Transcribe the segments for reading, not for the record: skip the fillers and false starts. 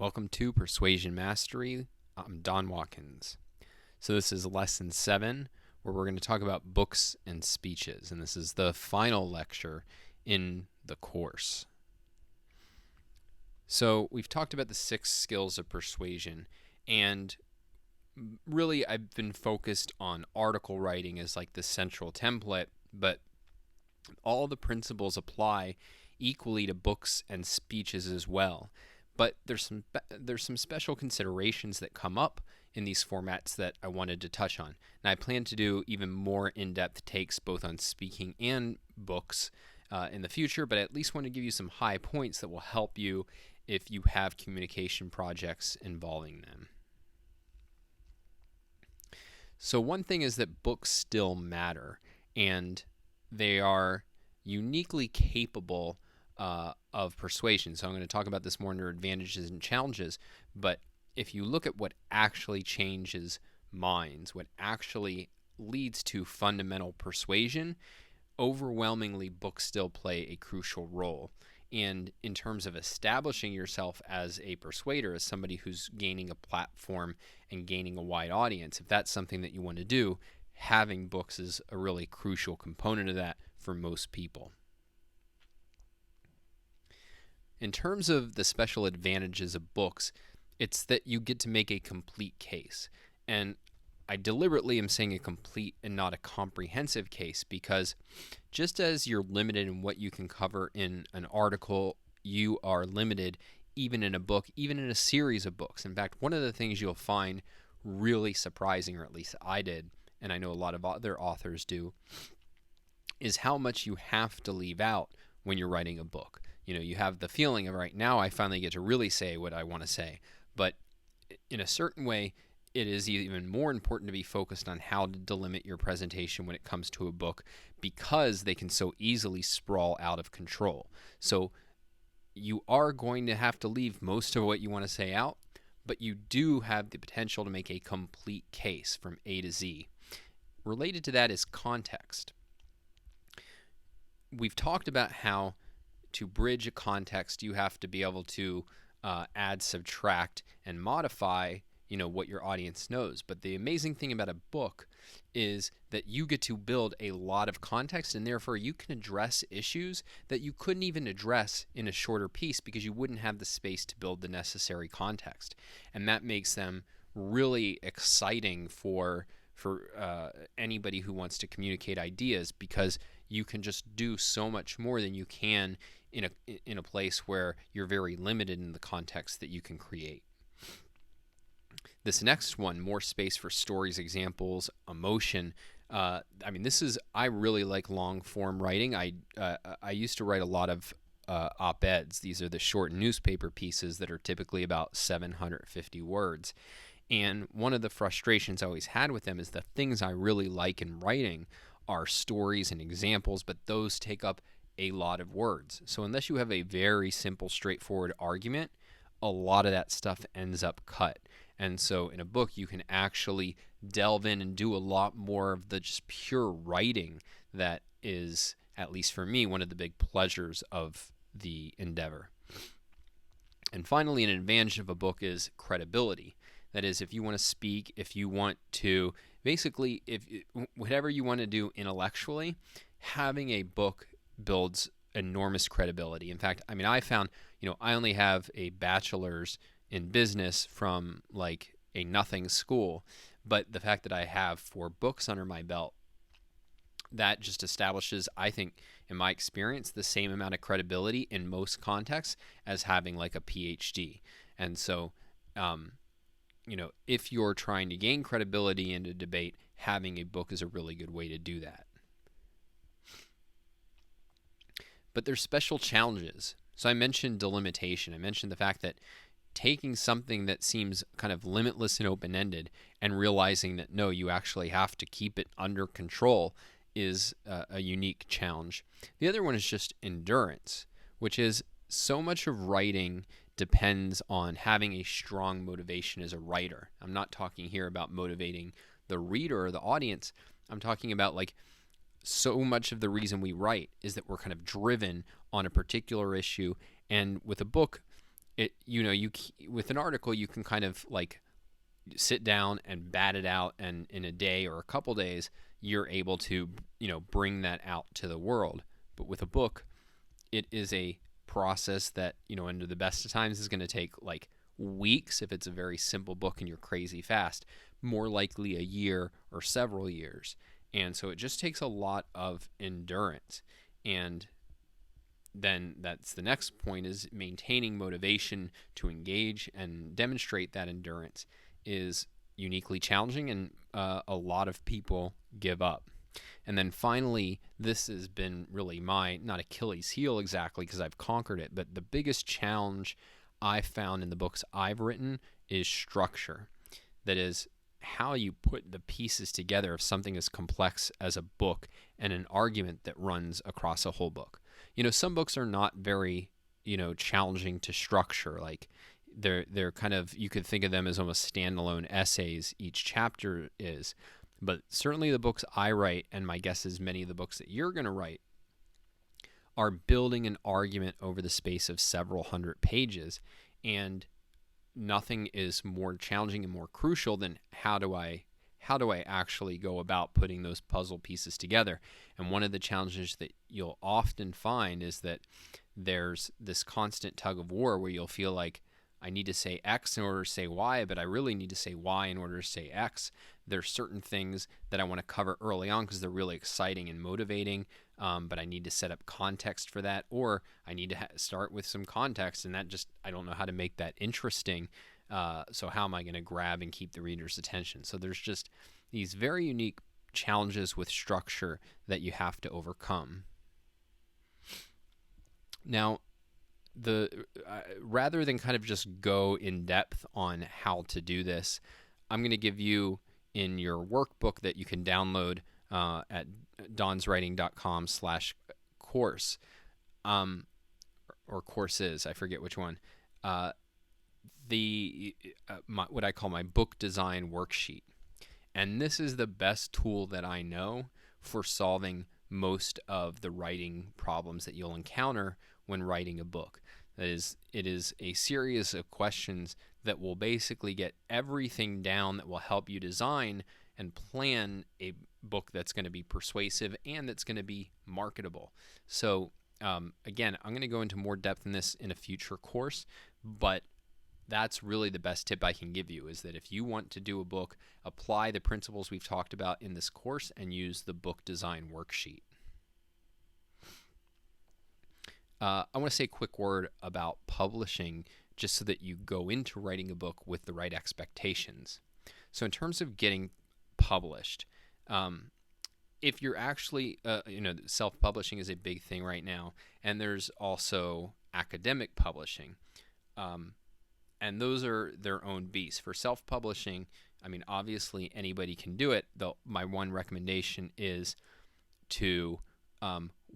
Welcome to Persuasion Mastery. I'm Don Watkins. So this is lesson 7, where we're going to talk about books and speeches, and this is the final lecture in the course. So we've talked about the 6 skills of persuasion, and really I've been focused on article writing as like the central template, but all the principles apply equally to books and speeches as well. But there's some special considerations that come up in these formats that I wanted to touch on. And I plan to do even more in-depth takes both on speaking and books in the future, but I at least want to give you some high points that will help you if you have communication projects involving them. So one thing is that books still matter, and they are uniquely capable of persuasion. So I'm going to talk about this more under advantages and challenges, but if you look at what actually changes minds, what actually leads to fundamental persuasion, overwhelmingly books still play a crucial role. And in terms of establishing yourself as a persuader, as somebody who's gaining a platform and gaining a wide audience, if that's something that you want to do, having books is a really crucial component of that for most people. In terms of the special advantages of books, it's that you get to make a complete case. And I deliberately am saying a complete and not a comprehensive case because just as you're limited in what you can cover in an article, you are limited even in a book, even in a series of books. In fact, one of the things you'll find really surprising, or at least I did, and I know a lot of other authors do, is how much you have to leave out when you're writing a book. You know, you have the feeling of right now I finally get to really say what I want to say. But in a certain way, it is even more important to be focused on how to delimit your presentation when it comes to a book because they can so easily sprawl out of control. So you are going to have to leave most of what you want to say out, but you do have the potential to make a complete case from A to Z. Related to that is context. We've talked about how to bridge a context, you have to be able to add, subtract, and modify, what your audience knows. But the amazing thing about a book is that you get to build a lot of context, and therefore you can address issues that you couldn't even address in a shorter piece because you wouldn't have the space to build the necessary context. And that makes them really exciting for anybody who wants to communicate ideas because you can just do so much more than you can in a place where you're very limited in the context that you can create. This next one, more space for stories, examples, emotion. I really like long form writing. I used to write a lot of op-eds. These are the short newspaper pieces that are typically about 750 words. And one of the frustrations I always had with them is the things I really like in writing are stories and examples, but those take up a lot of words. So unless you have a very simple, straightforward argument, a lot of that stuff ends up cut. And so in a book, you can actually delve in and do a lot more of the just pure writing that is, at least for me, one of the big pleasures of the endeavor. And finally, an advantage of a book is credibility. That is, if you want to speak, if you want to, basically, whatever you want to do intellectually, having a book builds enormous credibility. In fact, I found, I only have a bachelor's in business from like a nothing school, but the fact that I have 4 books under my belt, that just establishes, I think, in my experience, the same amount of credibility in most contexts as having like a PhD. And so, if you're trying to gain credibility in a debate, having a book is a really good way to do that. But there's special challenges. So I mentioned delimitation. I mentioned the fact that taking something that seems kind of limitless and open-ended and realizing that, no, you actually have to keep it under control is a unique challenge. The other one is just endurance, which is so much of writing depends on having a strong motivation as a writer. I'm not talking here about motivating the reader or the audience. I'm talking about like so much of the reason we write is that we're kind of driven on a particular issue. And with a book, with an article you can kind of like sit down and bat it out, and in a day or a couple days you're able to bring that out to the world. But with a book, it is a process that under the best of times is going to take like weeks if it's a very simple book and you're crazy fast, more likely a year or several years. And so it just takes a lot of endurance. And then that's the next point, is maintaining motivation to engage and demonstrate that endurance is uniquely challenging, and a lot of people give up. And then finally, this has been really my, not Achilles heel exactly because I've conquered it, but the biggest challenge I've found in the books I've written is structure. That is, how you put the pieces together of something as complex as a book and an argument that runs across a whole book. Some books are not very, challenging to structure. Like they're kind of, you could think of them as almost standalone essays, each chapter is. But certainly the books I write, and my guess is many of the books that you're going to write, are building an argument over the space of several hundred pages. And nothing is more challenging and more crucial than how do I actually go about putting those puzzle pieces together. And one of the challenges that you'll often find is that there's this constant tug of war where you'll feel like, I need to say X in order to say Y, but I really need to say Y in order to say X. There's certain things that I want to cover early on because they're really exciting and motivating, but I need to set up context for that, or I need to start with some context, and I don't know how to make that interesting. So how am I going to grab and keep the reader's attention? So there's just these very unique challenges with structure that you have to overcome. Now, rather than kind of just go in depth on how to do this, I'm going to give you in your workbook that you can download at donswriting.com/course, or courses, I forget which one, what I call my book design worksheet. And this is the best tool that I know for solving most of the writing problems that you'll encounter when writing a book. That is, it is a series of questions that will basically get everything down that will help you design and plan a book that's going to be persuasive and that's going to be marketable. So again, I'm going to go into more depth in this in a future course, but that's really the best tip I can give you, is that if you want to do a book, apply the principles we've talked about in this course and use the book design worksheet. I want to say a quick word about publishing, just so that you go into writing a book with the right expectations. So in terms of getting published, if you're actually, self-publishing is a big thing right now, and there's also academic publishing, and those are their own beasts. For self-publishing, I mean, obviously anybody can do it, though my one recommendation is to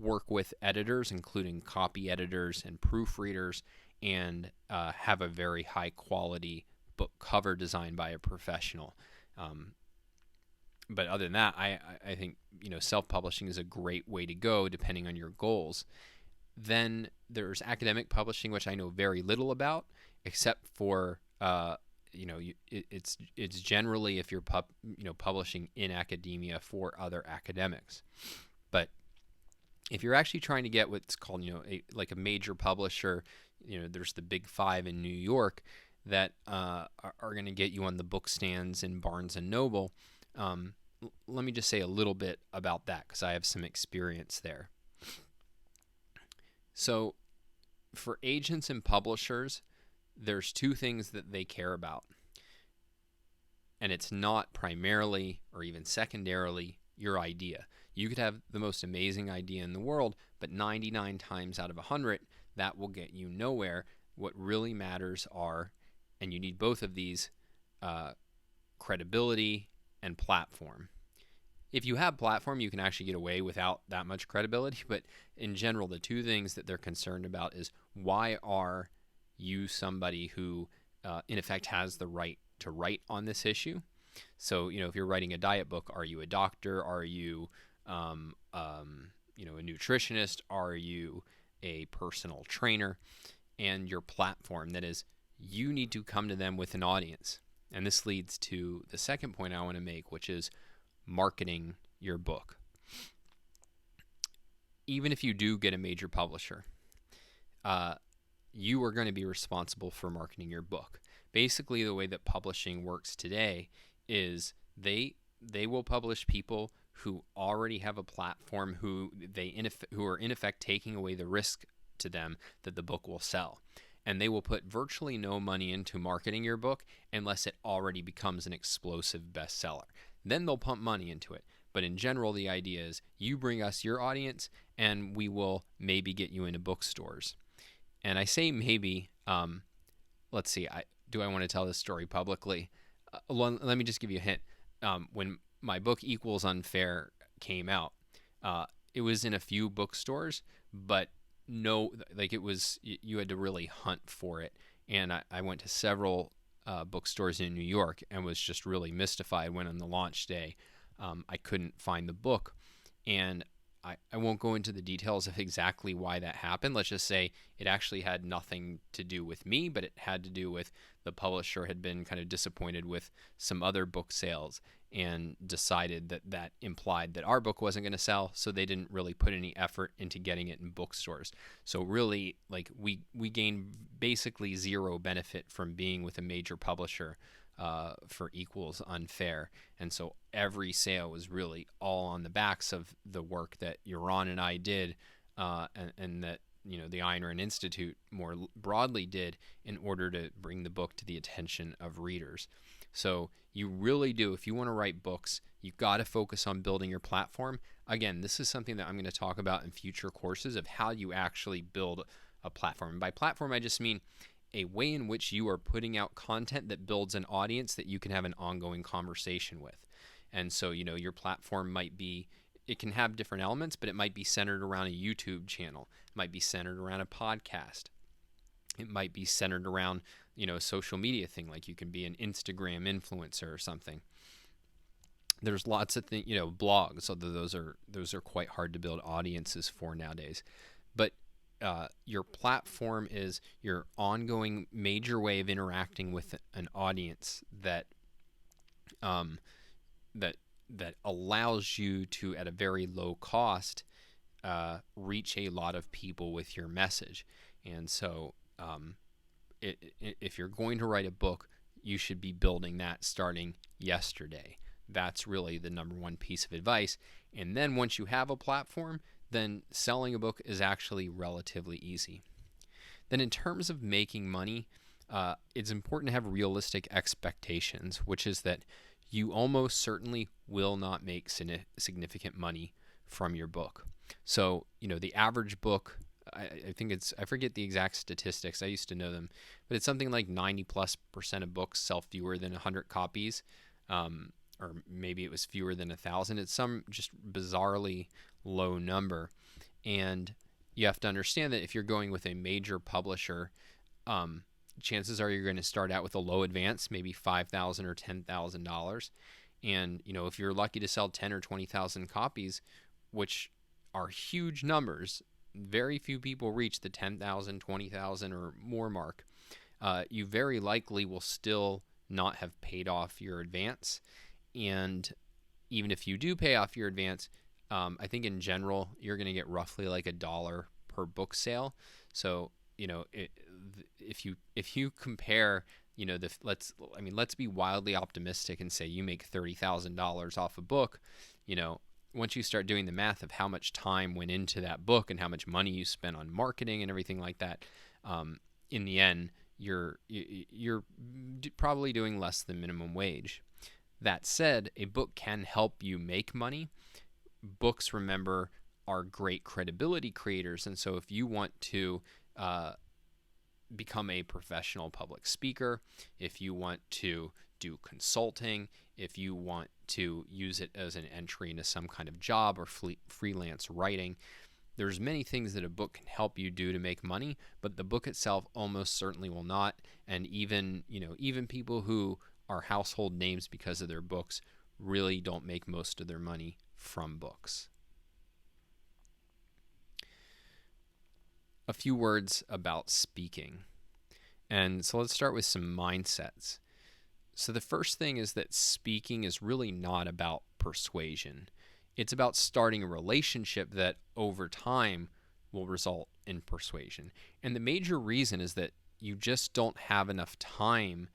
work with editors, including copy editors and proofreaders, and have a very high quality book cover designed by a professional. But other than that, I think self-publishing is a great way to go depending on your goals. Then there's academic publishing, which I know very little about, except for it's generally if you're publishing in academia for other academics. But if you're actually trying to get what's called a major publisher, there's the big five in New York that are going to get you on the book stands in Barnes and Noble. Let me just say a little bit about that because I have some experience there. So for agents and publishers, there's two things that they care about. And it's not primarily or even secondarily your idea. You could have the most amazing idea in the world, but 99 times out of 100, that will get you nowhere. What really matters are, and you need both of these, credibility and platform. If you have platform, you can actually get away without that much credibility, but in general, the two things that they're concerned about is, why are you somebody who, in effect, has the right to write on this issue? So, if you're writing a diet book, are you a doctor? Are you, a nutritionist? Are you a personal trainer? and your platform. That is, you need to come to them with an audience. And this leads to the second point I want to make, which is marketing your book. Even if you do get a major publisher, you are going to be responsible for marketing your book. Basically, the way that publishing works today is they will publish people who already have a platform, who are in effect taking away the risk to them that the book will sell. And they will put virtually no money into marketing your book unless it already becomes an explosive bestseller. Then they'll pump money into it. But in general, the idea is you bring us your audience and we will maybe get you into bookstores. And I say maybe, let's see, do I want to tell this story publicly? Let me just give you a hint. When my book Equals Unfair came out, it was in a few bookstores, but no, like it was, you had to really hunt for it. And I went to several bookstores in New York and was just really mystified when on the launch day I couldn't find the book. And I won't go into the details of exactly why that happened. Let's just say it actually had nothing to do with me, but it had to do with the publisher had been kind of disappointed with some other book sales and decided that that implied that our book wasn't going to sell, so they didn't really put any effort into getting it in bookstores. So really, like we gained basically zero benefit from being with a major publisher for Equals Unfair. And so every sale was really all on the backs of the work that Yaron and I did, and that the Ayn Rand Institute more broadly did in order to bring the book to the attention of readers. So you really do, if you want to write books, you've got to focus on building your platform. Again, this is something that I'm going to talk about in future courses of how you actually build a platform. And by platform, I just mean a way in which you are putting out content that builds an audience that you can have an ongoing conversation with. And so, your platform might be, it can have different elements, but it might be centered around a YouTube channel. It might be centered around a podcast. It might be centered around, a social media thing, like you can be an Instagram influencer or something. There's lots of things, blogs, although those are quite hard to build audiences for nowadays. But your platform is your ongoing major way of interacting with an audience that that allows you to, at a very low cost, reach a lot of people with your message. And so if you're going to write a book, you should be building that starting yesterday. That's really the number one piece of advice. And then once you have a platform, then selling a book is actually relatively easy. Then in terms of making money, it's important to have realistic expectations, which is that you almost certainly will not make significant money from your book. So, the average book, I think I forget the exact statistics, I used to know them, but it's something like 90+% of books sell fewer than 100 copies, or maybe it was fewer than 1,000. It's some just bizarrely low number. And you have to understand that if you're going with a major publisher, chances are you're going to start out with a low advance, maybe $5,000 or $10,000. And, if you're lucky to sell 10 or 20,000 copies, which are huge numbers, very few people reach the 10,000, 20,000 or more mark, you very likely will still not have paid off your advance. And even if you do pay off your advance, I think in general, you're going to get roughly like $1 per book sale. So, if you compare, let's be wildly optimistic and say you make $30,000 off a book, once you start doing the math of how much time went into that book and how much money you spent on marketing and everything like that, in the end, you're probably doing less than minimum wage. That said, a book can help you make money. Books, remember, are great credibility creators, and so if you want to become a professional public speaker, if you want to do consulting, if you want to use it as an entry into some kind of job or freelance writing, there's many things that a book can help you do to make money, but the book itself almost certainly will not. And even people who are household names because of their books really don't make most of their money from books. a few words about speaking. And so let's start with some mindsets. So the first thing is that speaking is really not about persuasion. It's about starting a relationship that over time will result in persuasion. And the major reason is that you just don't have enough time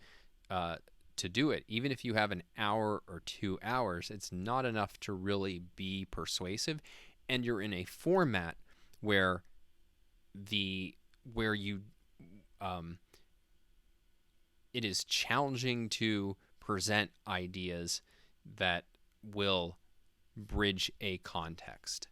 to do it. Even if you have an hour or 2 hours, it's not enough to really be persuasive. And you're in a format where you it is challenging to present ideas that will bridge a context.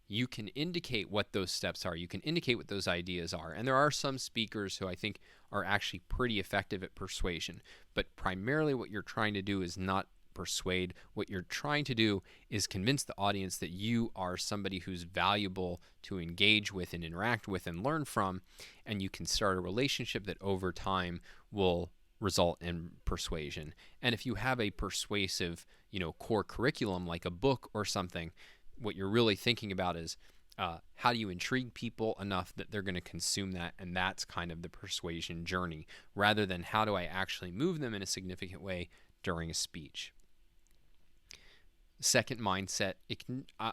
You can indicate what those steps are. You can indicate what those ideas are. And there are some speakers who I think are actually pretty effective at persuasion. But primarily what you're trying to do is not persuade. What you're trying to do is convince the audience that you are somebody who's valuable to engage with and interact with and learn from. And you can start a relationship that over time will result in persuasion. And if you have a persuasive, core curriculum like a book or something, what you're really thinking about is how do you intrigue people enough that they're going to consume that, and that's kind of the persuasion journey, rather than how do I actually move them in a significant way during a speech. Second mindset,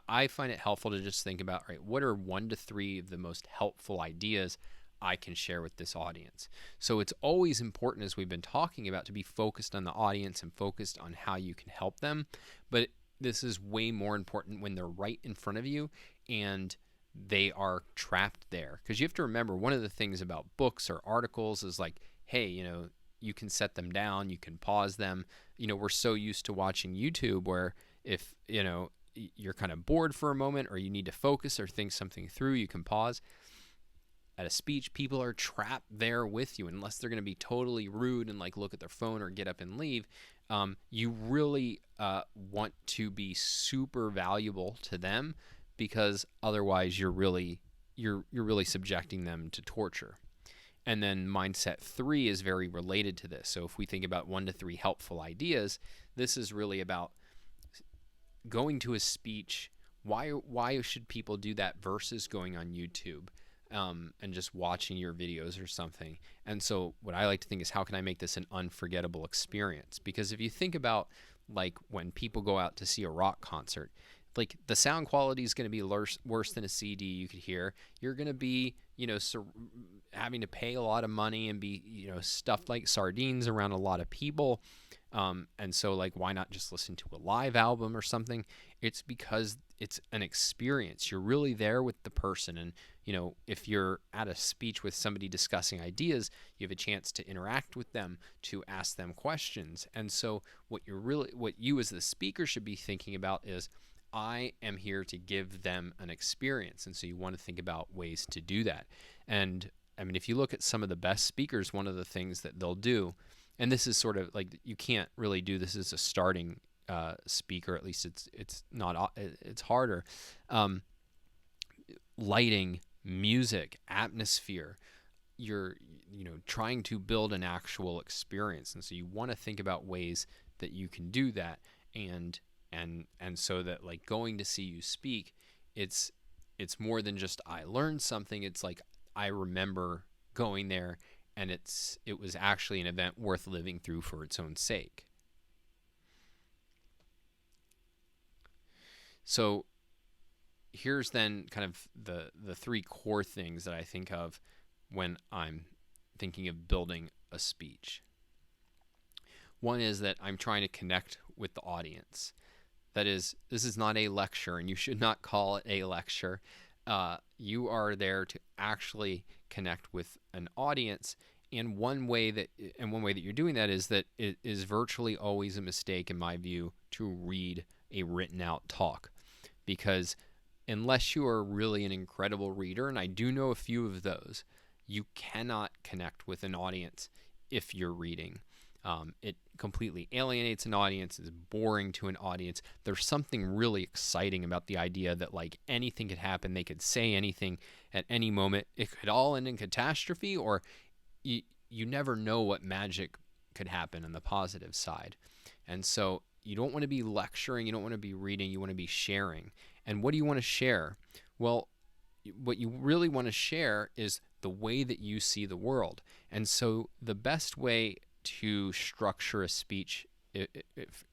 I find it helpful to just think about, right, what are 1 to 3 of the most helpful ideas I can share with this audience. So it's always important, as we've been talking about, to be focused on the audience and focused on how you can help them. But this is way more important when they're right in front of you and they are trapped there. Because you have to remember, one of the things about books or articles is like, hey, you can set them down, you can pause them. We're so used to watching YouTube where if, you're kind of bored for a moment or you need to focus or think something through, you can pause. At a speech, people are trapped there with you unless they're going to be totally rude and like look at their phone or get up and leave. You really want to be super valuable to them, because otherwise you're really subjecting them to torture. And then mindset 3 is very related to this. So if we think about 1 to 3 helpful ideas, this is really about going to a speech. Why should people do that versus going on YouTube and just watching your videos or something? And so what I like to think is, how can I make this an unforgettable experience? Because if you think about like when people go out to see a rock concert, like the sound quality is going to be worse than a CD you could hear. You're going to be, having to pay a lot of money and be, stuffed like sardines around a lot of people. And so like, why not just listen to a live album or something? It's because it's an experience. You're really there with the person. And, if you're at a speech with somebody discussing ideas, you have a chance to interact with them, to ask them questions. And so what you as the speaker should be thinking about is, I am here to give them an experience. And so you want to think about ways to do that. And I mean, if you look at some of the best speakers, one of the things that they'll do, and this is sort of like, you can't really do this as a starting speaker, at least it's harder. Lighting, music, atmosphere, you're trying to build an actual experience. And so you want to think about ways that you can do that. And so that like going to see you speak, it's more than just I learned something. It's like I remember going there, and it was actually an event worth living through for its own sake. So here's then kind of the 3 core things that I think of when I'm thinking of building a speech. One is that I'm trying to connect with the audience. That is, this is not a lecture, and you should not call it a lecture. You are there to actually connect with an audience. And one way that you're doing that is that it is virtually always a mistake, in my view, to read a written out talk, because unless you are really an incredible reader, and I do know a few of those, you cannot connect with an audience if you're reading. It completely alienates an audience, is boring to an audience. There's something really exciting about the idea that like anything could happen. They could say anything at any moment. It could all end in catastrophe, or you never know what magic could happen on the positive side. And so you don't want to be lecturing, you don't want to be reading, you want to be sharing. And what do you want to share? Well, what you really want to share is the way that you see the world. And so the best way to structure a speech,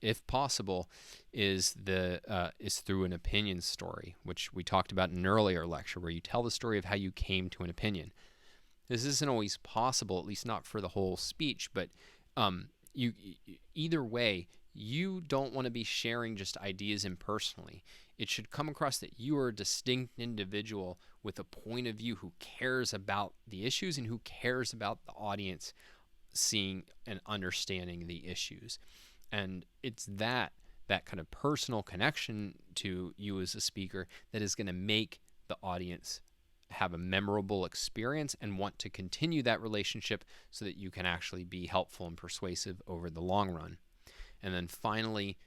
if possible, is through an opinion story, which we talked about in an earlier lecture, where you tell the story of how you came to an opinion. This isn't always possible, at least not for the whole speech, but you either way, you don't want to be sharing just ideas impersonally. It should come across that you are a distinct individual with a point of view who cares about the issues and who cares about the audience seeing and understanding the issues. And it's that kind of personal connection to you as a speaker that is going to make the audience have a memorable experience and want to continue that relationship so that you can actually be helpful and persuasive over the long run. And then finally,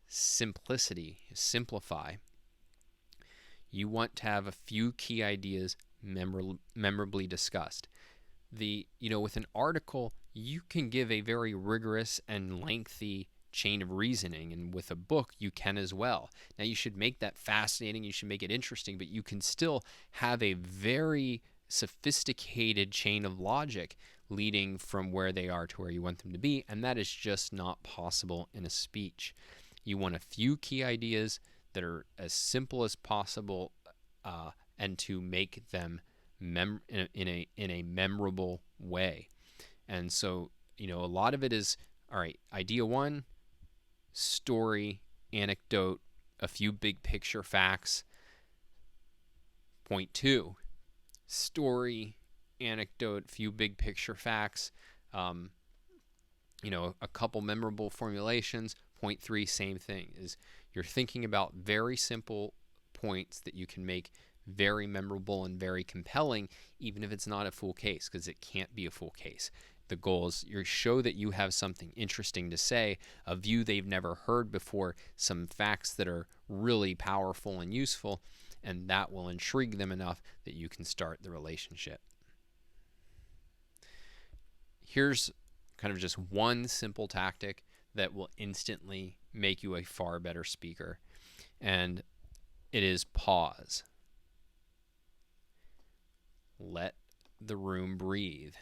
simplicity, simplify. You want to have a few key ideas memorably discussed. With an article, you can give a very rigorous and lengthy chain of reasoning, and with a book you can as well. Now you should make that fascinating, you should make it interesting, but you can still have a very sophisticated chain of logic leading from where they are to where you want them to be, and that is just not possible in a speech. You want a few key ideas that are as simple as possible, and to make them in a memorable way. And so, a lot of it is, all right, idea one, story, anecdote, a few big picture facts. Point two, story, anecdote, few big picture facts, a couple memorable formulations. Point three, same thing, is you're thinking about very simple points that you can make very memorable and very compelling, even if it's not a full case, because it can't be a full case. The goal is you show that you have something interesting to say, a view they've never heard before, some facts that are really powerful and useful, and that will intrigue them enough that you can start the relationship. Here's kind of just one simple tactic that will instantly make you a far better speaker, and it is pause. Let the room breathe.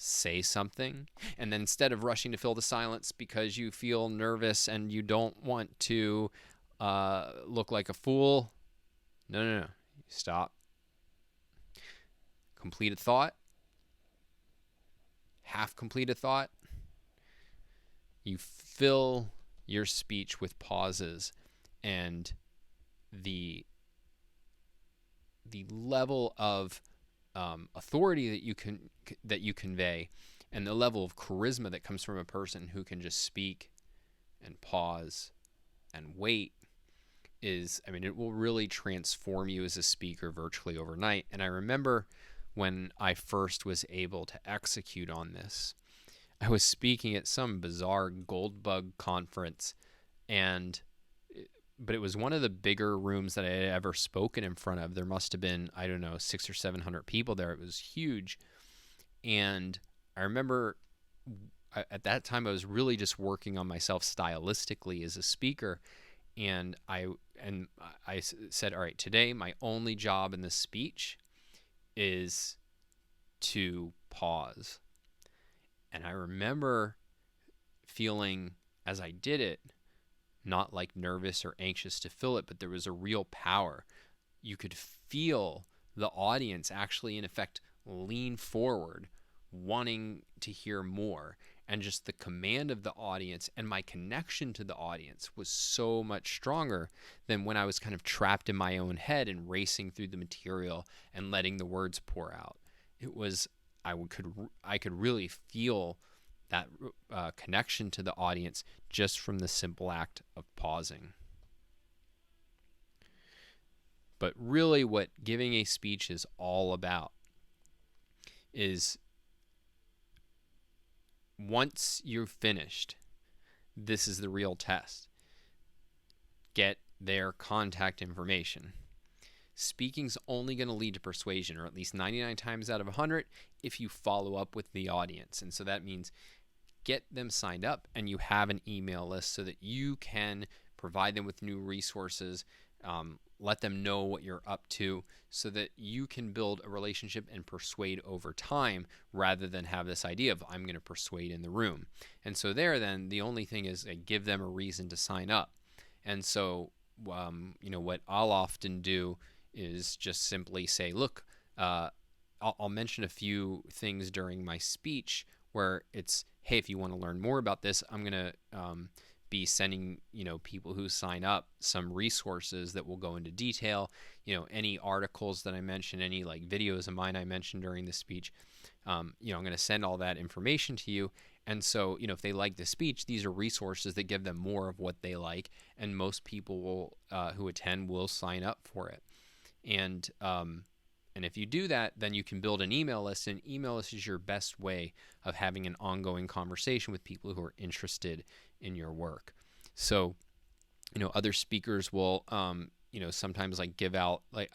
Say something, and then instead of rushing to fill the silence because you feel nervous and you don't want to look like a fool, no. Stop. Complete a thought. Half complete a thought. You fill your speech with pauses, and the level of authority that you convey, and the level of charisma that comes from a person who can just speak and pause and wait it will really transform you as a speaker virtually overnight. And I remember when I first was able to execute on this, I was speaking at some bizarre gold bug conference, but it was one of the bigger rooms that I had ever spoken in front of. There must have been, 600 or 700 people there. It was huge. And I remember at that time I was really just working on myself stylistically as a speaker. And I said, all right, today my only job in this speech is to pause. And I remember feeling as I did it, not like nervous or anxious to fill it, but there was a real power. You could feel the audience actually, in effect, lean forward, wanting to hear more. And just the command of the audience and my connection to the audience was so much stronger than when I was kind of trapped in my own head and racing through the material and letting the words pour out. It was, I could really feel that connection to the audience just from the simple act of pausing. But really what giving a speech is all about is, once you're finished, this is the real test. Get their contact information. Speaking's only going to lead to persuasion, or at least 99 times out of 100, if you follow up with the audience. And so that means get them signed up and you have an email list so that you can provide them with new resources Let them know what you're up to so that you can build a relationship and persuade over time rather than have this idea of I'm going to persuade in the room. And so then the only thing is give them a reason to sign up. And so, what I'll often do is just simply say, look, I'll mention a few things during my speech where it's, hey, if you want to learn more about this, I'm going to be sending people who sign up some resources that will go into detail. Any articles that I mentioned, any like videos of mine I mentioned during the speech. I'm going to send all that information to you. And so, if they like the speech, these are resources that give them more of what they like, and most people will who attend will sign up for it. And if you do that, then you can build an email list. And email list is your best way of having an ongoing conversation with people who are interested in your work. So, other speakers will, sometimes like give out, like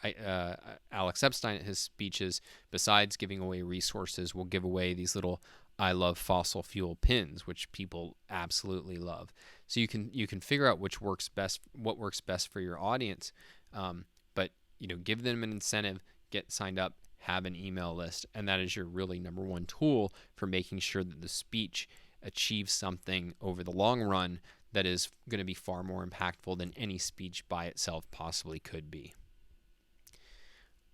Alex Epstein at his speeches, besides giving away resources, will give away these little I love fossil fuel pins, which people absolutely love. So you can figure out what works best for your audience. But give them an incentive, get signed up, have an email list, and that is your really number one tool for making sure that the speech achieves something over the long run that is going to be far more impactful than any speech by itself possibly could be.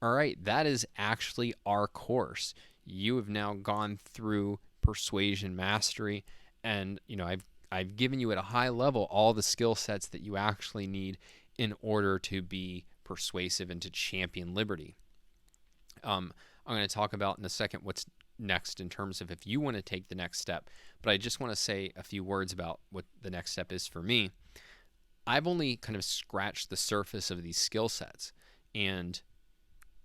All right, that is actually our course. You have now gone through Persuasion Mastery, and I've given you at a high level all the skill sets that you actually need in order to be persuasive and to champion liberty. I'm going to talk about in a second what's next in terms of if you want to take the next step, but I just want to say a few words about what the next step is for me. I've only kind of scratched the surface of these skill sets, and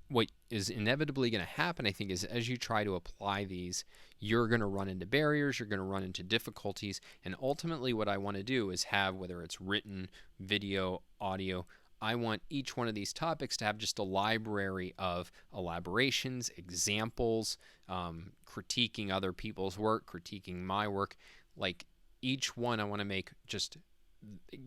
what is inevitably going to happen, I think, is as you try to apply these, you're going to run into barriers, you're going to run into difficulties, and ultimately what I want to do is have, whether it's written, video, audio, I want each one of these topics to have just a library of elaborations, examples, critiquing other people's work, critiquing my work. Like each one I want to make just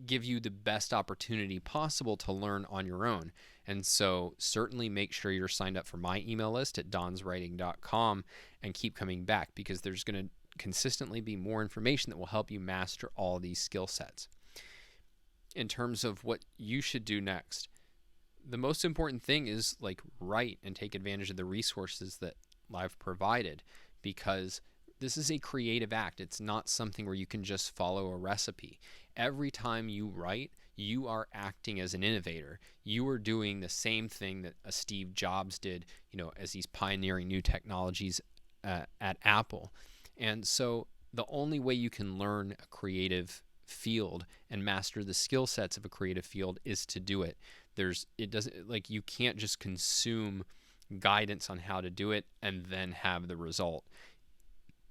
give you the best opportunity possible to learn on your own. And so certainly make sure you're signed up for my email list at donswriting.com and keep coming back, because there's going to consistently be more information that will help you master all these skill sets. In terms of what you should do next, the most important thing is like write and take advantage of the resources that I've provided, because this is a creative act. It's not something where you can just follow a recipe. Every time you write, you are acting as an innovator. You are doing the same thing that a Steve Jobs did, as he's pioneering new technologies at Apple. And so the only way you can learn a creative field and master the skill sets of a creative field is to do it. You can't just consume guidance on how to do it and then have the result.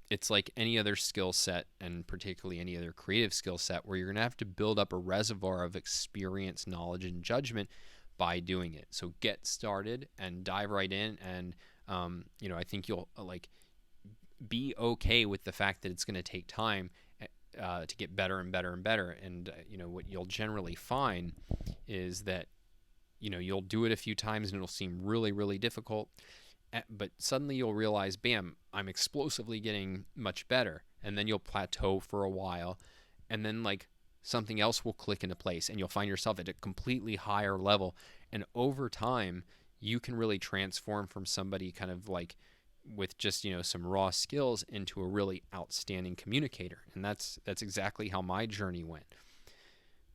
It's like any other skill set, and particularly any other creative skill set, where you're going to have to build up a reservoir of experience, knowledge, and judgment by doing it. So get started and dive right in, and I think you'll be okay with the fact that it's going to take time to get better and better and better. And what you'll generally find is that you'll do it a few times and it'll seem really, really difficult. But suddenly you'll realize, bam, I'm explosively getting much better. And then you'll plateau for a while. And then something else will click into place and you'll find yourself at a completely higher level. And over time, you can really transform from somebody kind of with just, some raw skills into a really outstanding communicator. And that's exactly how my journey went.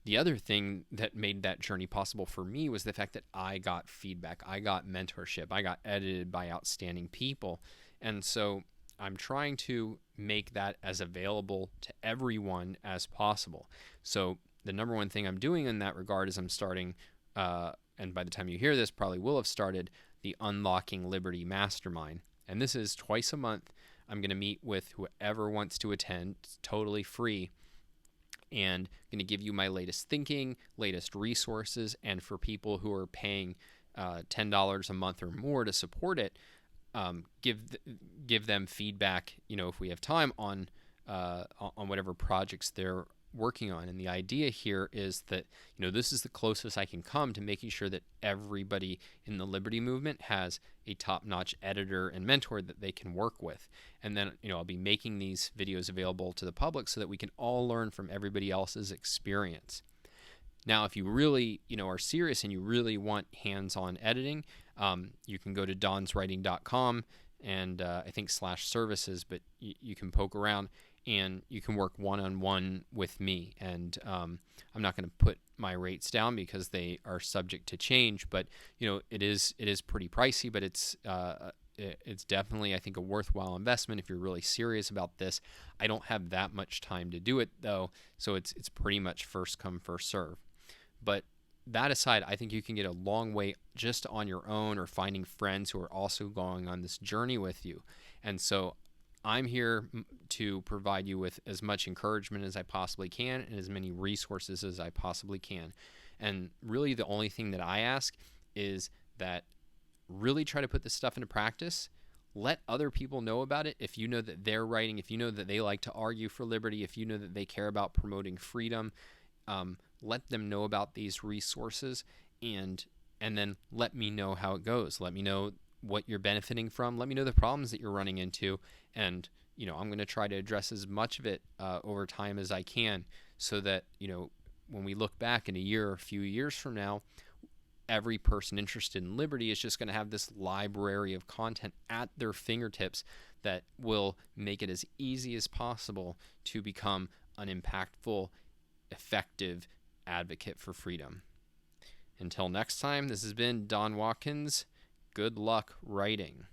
The other thing that made that journey possible for me was the fact that I got feedback, I got mentorship, I got edited by outstanding people. And so I'm trying to make that as available to everyone as possible. So the number one thing I'm doing in that regard is I'm starting, and by the time you hear this, probably will have started, the Unlocking Liberty Mastermind. And this is twice a month. I'm going to meet with whoever wants to attend. It's totally free. And I'm going to give you my latest thinking, latest resources, and for people who are paying $10 a month or more to support it, give them feedback, if we have time, on whatever projects they're working on. And the idea here is that, this is the closest I can come to making sure that everybody in the liberty movement has a top-notch editor and mentor that they can work with. And then, I'll be making these videos available to the public so that we can all learn from everybody else's experience. Now, if you really, are serious and you really want hands-on editing, you can go to donswriting.com and I think /services, but you can poke around and you can work one-on-one with me. And I'm not going to put my rates down because they are subject to change, but it is pretty pricey, but it's definitely, I think, a worthwhile investment if you're really serious about this. I don't have that much time to do it though, so it's pretty much first come, first serve. But that aside, I think you can get a long way just on your own or finding friends who are also going on this journey with you. And so I'm here to provide you with as much encouragement as I possibly can and as many resources as I possibly can. And really the only thing that I ask is that really try to put this stuff into practice. Let other people know about it. If you know that they're writing, if you know that they like to argue for liberty, if you know that they care about promoting freedom, let them know about these resources, and then let me know how it goes. Let me know what you're benefiting from. Let me know the problems that you're running into, and I'm going to try to address as much of it over time as I can, so that when we look back in a year or a few years from now, every person interested in liberty is just going to have this library of content at their fingertips that will make it as easy as possible to become an impactful, effective advocate for freedom. Until next time, this has been Don Watkins. Good luck writing.